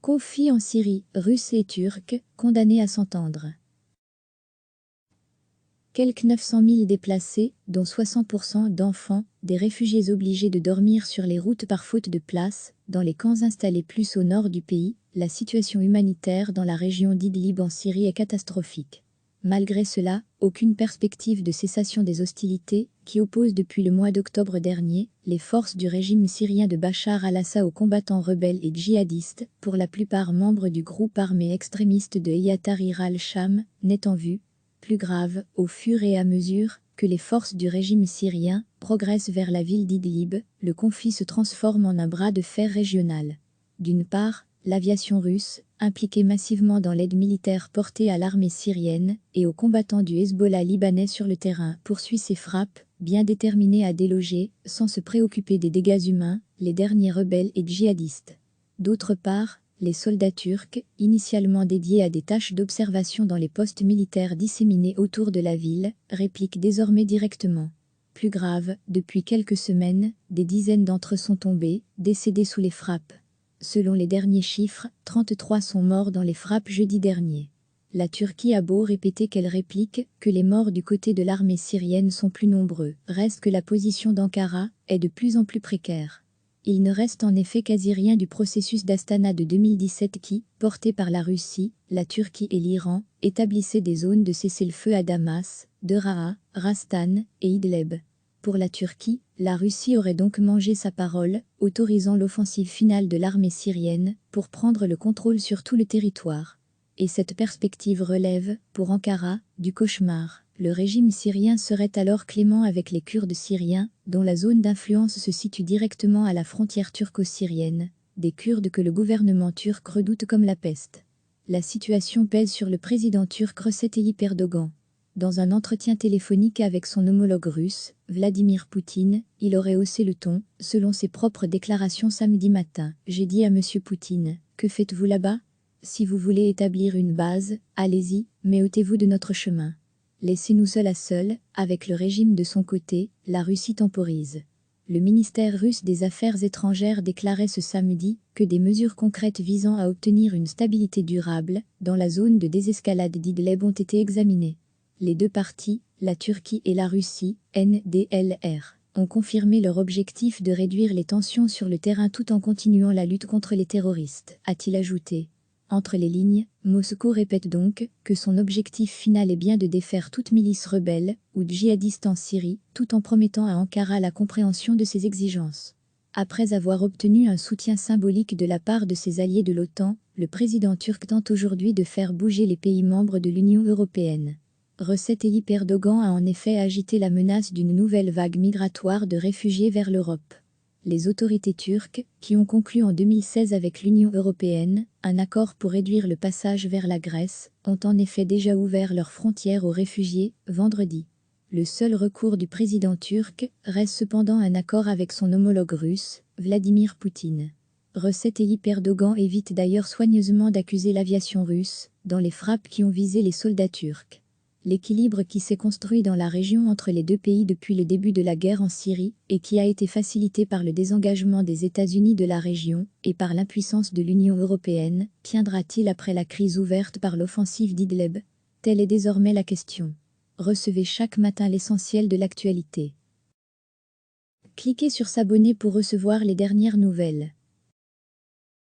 Conflit en Syrie, Russes et Turcs, condamnés à s'entendre. Quelques 900 000 déplacés, dont 60% d'enfants, des réfugiés obligés de dormir sur les routes par faute de place, dans les camps installés plus au nord du pays. La situation humanitaire dans la région d'Idlib en Syrie est catastrophique. Malgré cela, aucune perspective de cessation des hostilités, qui opposent depuis le mois d'octobre dernier les forces du régime syrien de Bachar al-Assad aux combattants rebelles et djihadistes, pour la plupart membres du groupe armé extrémiste de Hayat Tahrir al-Sham, n'est en vue. Plus grave, au fur et à mesure que les forces du régime syrien progressent vers la ville d'Idlib, le conflit se transforme en un bras de fer régional. D'une part, l'aviation russe, impliquée massivement dans l'aide militaire portée à l'armée syrienne et aux combattants du Hezbollah libanais sur le terrain, poursuit ses frappes, bien déterminée à déloger, sans se préoccuper des dégâts humains, les derniers rebelles et djihadistes. D'autre part, les soldats turcs, initialement dédiés à des tâches d'observation dans les postes militaires disséminés autour de la ville, répliquent désormais directement. Plus grave, depuis quelques semaines, des dizaines d'entre eux sont tombés, décédés sous les frappes. Selon les derniers chiffres, 33 sont morts dans les frappes jeudi dernier. La Turquie a beau répéter qu'elle réplique que les morts du côté de l'armée syrienne sont plus nombreux, reste que la position d'Ankara est de plus en plus précaire. Il ne reste en effet quasi rien du processus d'Astana de 2017 qui, porté par la Russie, la Turquie et l'Iran, établissait des zones de cessez-le-feu à Damas, Deraa, Rastan et Idlib. Pour la Turquie, la Russie aurait donc mangé sa parole, autorisant l'offensive finale de l'armée syrienne pour prendre le contrôle sur tout le territoire. Et cette perspective relève, pour Ankara, du cauchemar. Le régime syrien serait alors clément avec les Kurdes syriens, dont la zone d'influence se situe directement à la frontière turco-syrienne, des Kurdes que le gouvernement turc redoute comme la peste. La situation pèse sur le président turc Recep Tayyip Erdogan. Dans un entretien téléphonique avec son homologue russe, Vladimir Poutine, il aurait haussé le ton, selon ses propres déclarations samedi matin. « J'ai dit à M. Poutine, que faites-vous là-bas ? Si vous voulez établir une base, allez-y, mais ôtez-vous de notre chemin. Laissez-nous seuls à seuls, avec le régime de son côté, la Russie temporise. » Le ministère russe des Affaires étrangères déclarait ce samedi que des mesures concrètes visant à obtenir une stabilité durable dans la zone de désescalade d'Idlib ont été examinées. Les deux parties, la Turquie et la Russie, NDLR, ont confirmé leur objectif de réduire les tensions sur le terrain tout en continuant la lutte contre les terroristes, a-t-il ajouté. Entre les lignes, Moscou répète donc que son objectif final est bien de défaire toute milice rebelle ou djihadiste en Syrie, tout en promettant à Ankara la compréhension de ses exigences. Après avoir obtenu un soutien symbolique de la part de ses alliés de l'OTAN, le président turc tente aujourd'hui de faire bouger les pays membres de l'Union européenne. Recep Tayyip Erdogan a en effet agité la menace d'une nouvelle vague migratoire de réfugiés vers l'Europe. Les autorités turques, qui ont conclu en 2016 avec l'Union européenne un accord pour réduire le passage vers la Grèce, ont en effet déjà ouvert leurs frontières aux réfugiés, vendredi. Le seul recours du président turc reste cependant un accord avec son homologue russe, Vladimir Poutine. Recep Tayyip Erdogan évite d'ailleurs soigneusement d'accuser l'aviation russe dans les frappes qui ont visé les soldats turcs. L'équilibre qui s'est construit dans la région entre les deux pays depuis le début de la guerre en Syrie et qui a été facilité par le désengagement des États-Unis de la région et par l'impuissance de l'Union européenne, tiendra-t-il après la crise ouverte par l'offensive d'Idlib? Telle est désormais la question. Recevez chaque matin l'essentiel de l'actualité. Cliquez sur s'abonner pour recevoir les dernières nouvelles.